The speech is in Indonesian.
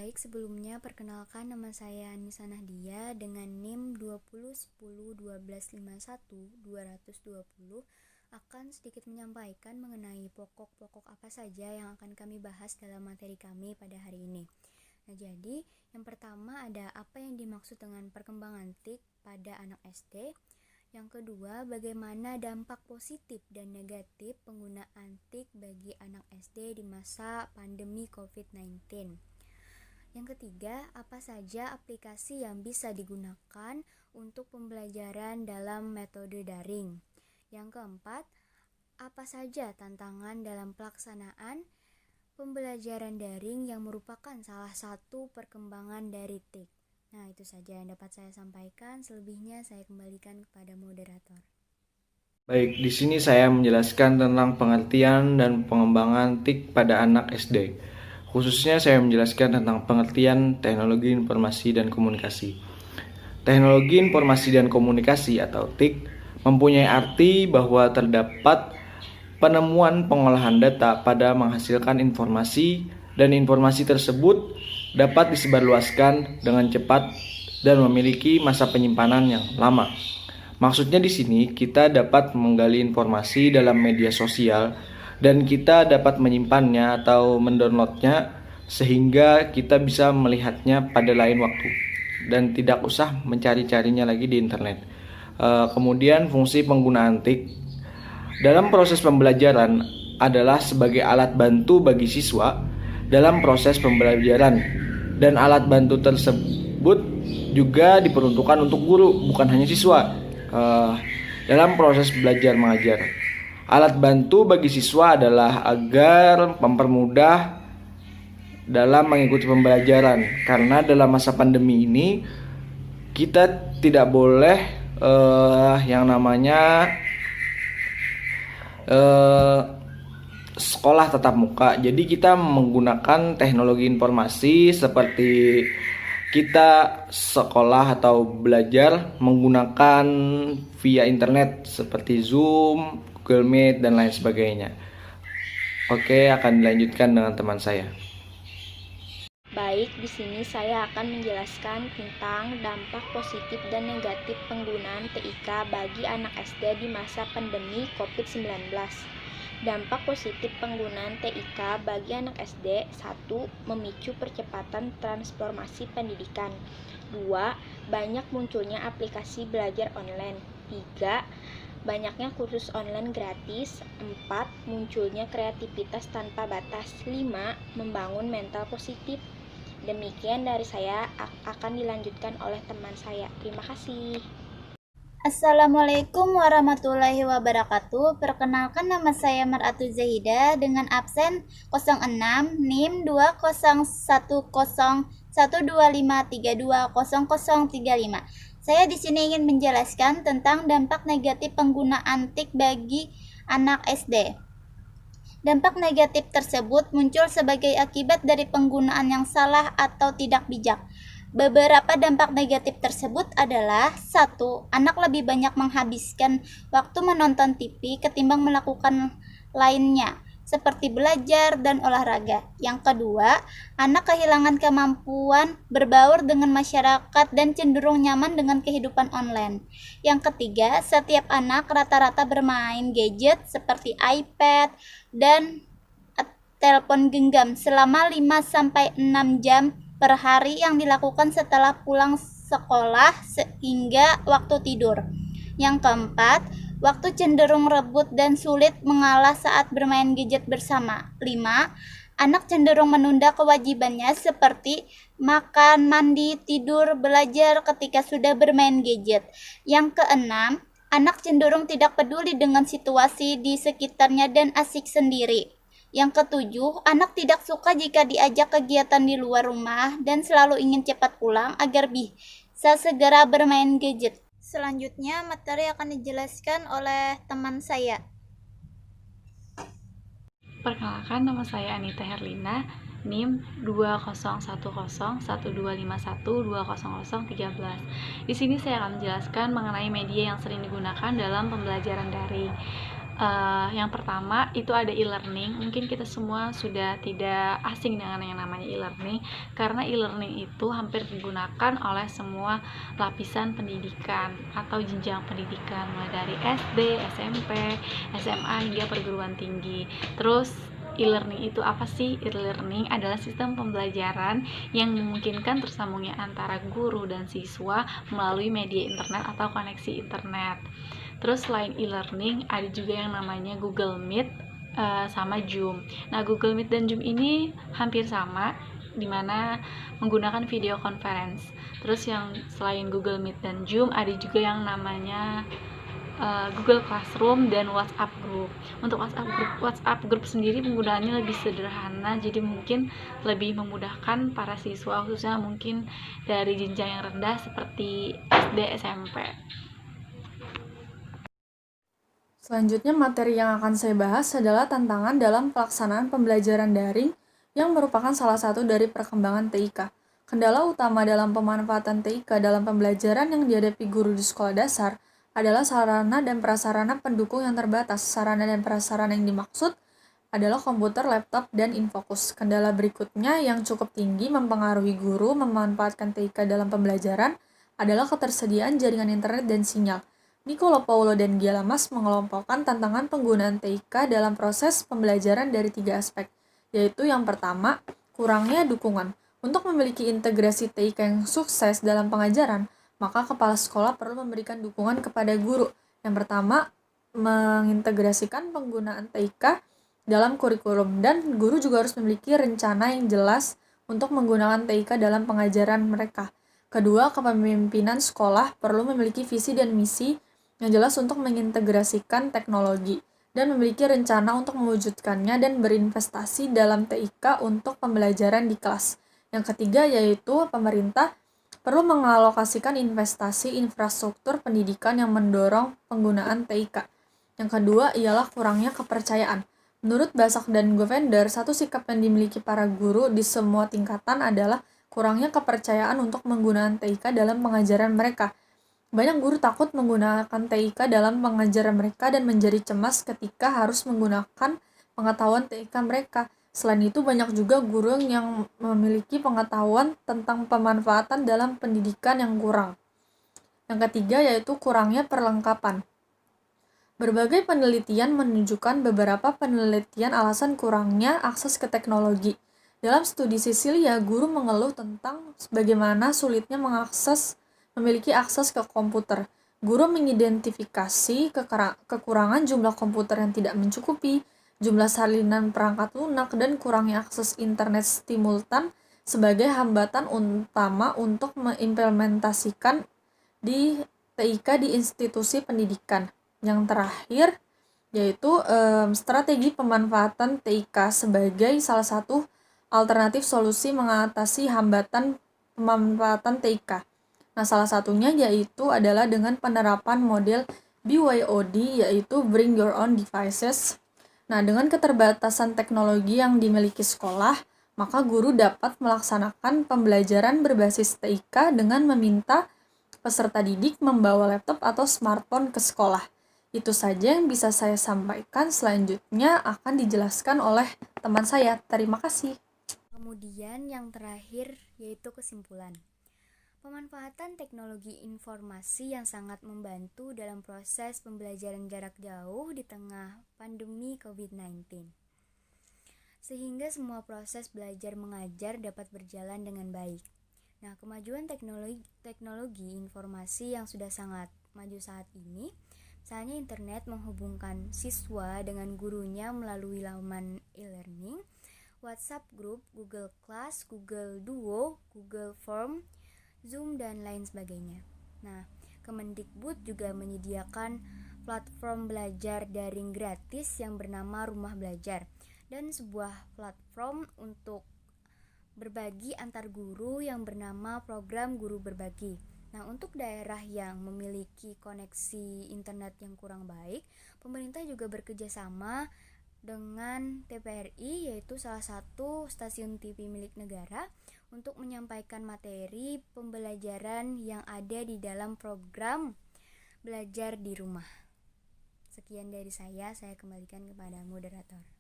Baik, sebelumnya perkenalkan nama saya Nisa Nahdia dengan NIM 2010125120 akan sedikit menyampaikan mengenai pokok-pokok apa saja yang akan kami bahas dalam materi kami pada hari ini. Nah, jadi yang pertama ada apa yang dimaksud dengan perkembangan TIK pada anak SD. Yang kedua, bagaimana dampak positif dan negatif penggunaan TIK bagi anak SD di masa pandemi COVID-19. Yang ketiga, apa saja aplikasi yang bisa digunakan untuk pembelajaran dalam metode daring. Yang keempat, apa saja tantangan dalam pelaksanaan pembelajaran daring yang merupakan salah satu perkembangan dari TIK. Nah, itu saja yang dapat saya sampaikan. Selebihnya saya kembalikan kepada moderator. Baik, di sini saya menjelaskan tentang pengertian dan pengembangan TIK pada anak SD. Khususnya saya menjelaskan tentang pengertian teknologi informasi dan komunikasi. Teknologi informasi dan komunikasi atau TIK mempunyai arti bahwa terdapat penemuan pengolahan data pada menghasilkan informasi dan informasi tersebut dapat disebarluaskan dengan cepat dan memiliki masa penyimpanan yang lama. Maksudnya di sini kita dapat menggali informasi dalam media sosial dan kita dapat menyimpannya atau mendownloadnya sehingga kita bisa melihatnya pada lain waktu dan tidak usah mencari-carinya lagi di internet. Kemudian fungsi penggunaan TIK dalam proses pembelajaran adalah sebagai alat bantu bagi siswa dalam proses pembelajaran, dan alat bantu tersebut juga diperuntukkan untuk guru, bukan hanya siswa. Dalam proses belajar mengajar, alat bantu bagi siswa adalah agar mempermudah dalam mengikuti pembelajaran, karena dalam masa pandemi ini kita tidak boleh yang namanya sekolah tatap muka. Jadi kita menggunakan teknologi informasi seperti kita sekolah atau belajar menggunakan via internet seperti Zoom, Google Meet, dan lain sebagainya. Oke, akan dilanjutkan dengan teman saya. Baik, di sini saya akan menjelaskan tentang dampak positif dan negatif penggunaan TIK bagi anak SD di masa pandemi COVID-19. Dampak positif penggunaan TIK bagi anak SD: 1. Memicu percepatan transformasi pendidikan. 2. Banyak munculnya aplikasi belajar online. 3. Banyaknya kursus online gratis. 4. Munculnya kreativitas tanpa batas. 5. Membangun mental positif. Demikian dari saya, akan dilanjutkan oleh teman saya. Terima kasih. Assalamualaikum warahmatullahi wabarakatuh. Perkenalkan, nama saya Mar'atu Zahida dengan absen 06 NIM 20101253200035. Saya di sini ingin menjelaskan tentang dampak negatif penggunaan TIK bagi anak SD. Dampak negatif tersebut muncul sebagai akibat dari penggunaan yang salah atau tidak bijak. Beberapa dampak negatif tersebut adalah: 1. Anak lebih banyak menghabiskan waktu menonton TV ketimbang melakukan lainnya, seperti belajar dan olahraga. Yang kedua, anak kehilangan kemampuan berbaur dengan masyarakat dan cenderung nyaman dengan kehidupan online. Yang ketiga, setiap anak rata-rata bermain gadget seperti iPad dan telepon genggam selama 5-6 jam per hari yang dilakukan setelah pulang sekolah sehingga waktu tidur. Yang keempat, waktu cenderung rebut dan sulit mengalah saat bermain gadget bersama. 5. Anak cenderung menunda kewajibannya seperti makan, mandi, tidur, belajar ketika sudah bermain gadget. Yang keenam, anak cenderung tidak peduli dengan situasi di sekitarnya dan asik sendiri. Yang ketujuh, anak tidak suka jika diajak kegiatan di luar rumah dan selalu ingin cepat pulang agar bisa segera bermain gadget. Selanjutnya, materi akan dijelaskan oleh teman saya. Perkenalkan, nama saya Anita Herlina, NIM 20101251200013. Di sini saya akan menjelaskan mengenai media yang sering digunakan dalam pembelajaran daring. Yang pertama itu ada e-learning. Mungkin kita semua sudah tidak asing dengan yang namanya e-learning, karena e-learning itu hampir digunakan oleh semua lapisan pendidikan atau jenjang pendidikan, mulai dari SD, SMP, SMA hingga perguruan tinggi. Terus e-learning itu apa sih? E-learning adalah sistem pembelajaran yang memungkinkan tersambungnya antara guru dan siswa melalui media internet atau koneksi internet. Terus selain e-learning ada juga yang namanya Google Meet sama Zoom. Nah, Google Meet dan Zoom ini hampir sama, dimana menggunakan video conference. Terus yang selain Google Meet dan Zoom ada juga yang namanya Google Classroom dan WhatsApp Group. Untuk WhatsApp Group sendiri penggunaannya lebih sederhana, jadi mungkin lebih memudahkan para siswa, khususnya mungkin dari jenjang yang rendah seperti SD, SMP. Selanjutnya, materi yang akan saya bahas adalah tantangan dalam pelaksanaan pembelajaran daring yang merupakan salah satu dari perkembangan TIK. Kendala utama dalam pemanfaatan TIK dalam pembelajaran yang dihadapi guru di sekolah dasar adalah sarana dan prasarana pendukung yang terbatas. Sarana dan prasarana yang dimaksud adalah komputer, laptop, dan infokus. Kendala berikutnya yang cukup tinggi mempengaruhi guru memanfaatkan TIK dalam pembelajaran adalah ketersediaan jaringan internet dan sinyal. Nicolo Paulo dan Gialamas mengelompokkan tantangan penggunaan TIK dalam proses pembelajaran dari 3 aspek, yaitu yang pertama, kurangnya dukungan. Untuk memiliki integrasi TIK yang sukses dalam pengajaran, maka kepala sekolah perlu memberikan dukungan kepada guru. Yang pertama, mengintegrasikan penggunaan TIK dalam kurikulum, dan guru juga harus memiliki rencana yang jelas untuk menggunakan TIK dalam pengajaran mereka. Kedua, kepemimpinan sekolah perlu memiliki visi dan misi yang jelas untuk mengintegrasikan teknologi dan memiliki rencana untuk mewujudkannya dan berinvestasi dalam TIK untuk pembelajaran di kelas. Yang ketiga yaitu pemerintah perlu mengalokasikan investasi infrastruktur pendidikan yang mendorong penggunaan TIK. Yang kedua ialah kurangnya kepercayaan. Menurut Basak dan Govender, satu sikap yang dimiliki para guru di semua tingkatan adalah kurangnya kepercayaan untuk menggunakan TIK dalam pengajaran mereka. Banyak guru takut menggunakan TIK dalam pengajaran mereka dan menjadi cemas ketika harus menggunakan pengetahuan TIK mereka. Selain itu, banyak juga guru yang memiliki pengetahuan tentang pemanfaatan dalam pendidikan yang kurang. Yang ketiga yaitu kurangnya perlengkapan. Berbagai penelitian menunjukkan beberapa penelitian alasan kurangnya akses ke teknologi. Dalam studi Sisilia, guru mengeluh tentang bagaimana sulitnya memiliki akses ke komputer. Guru mengidentifikasi kekurangan jumlah komputer yang tidak mencukupi, jumlah salinan perangkat lunak, dan kurangnya akses internet simultan sebagai hambatan utama untuk mengimplementasikan di TIK di institusi pendidikan. Yang terakhir yaitu strategi pemanfaatan TIK sebagai salah satu alternatif solusi mengatasi hambatan pemanfaatan TIK. Nah, salah satunya yaitu adalah dengan penerapan model BYOD, yaitu Bring Your Own Devices. Nah, dengan keterbatasan teknologi yang dimiliki sekolah, maka guru dapat melaksanakan pembelajaran berbasis TIK dengan meminta peserta didik membawa laptop atau smartphone ke sekolah. Itu saja yang bisa saya sampaikan. Selanjutnya akan dijelaskan oleh teman saya. Terima kasih. Kemudian yang terakhir yaitu kesimpulan. Pemanfaatan teknologi informasi yang sangat membantu dalam proses pembelajaran jarak jauh di tengah pandemi COVID-19. Sehingga semua proses belajar mengajar dapat berjalan dengan baik. Nah, kemajuan teknologi informasi yang sudah sangat maju saat ini, misalnya internet menghubungkan siswa dengan gurunya melalui laman e-learning, WhatsApp Group, Google Class, Google Duo, Google Form, Zoom, dan lain sebagainya. Nah, Kemendikbud juga menyediakan platform belajar daring gratis yang bernama Rumah Belajar dan sebuah platform untuk berbagi antar guru yang bernama Program Guru Berbagi. Nah, untuk daerah yang memiliki koneksi internet yang kurang baik, pemerintah juga bekerja sama dengan TVRI, yaitu salah satu stasiun TV milik negara, untuk menyampaikan materi pembelajaran yang ada di dalam program belajar di rumah. Sekian dari saya kembalikan kepada moderator.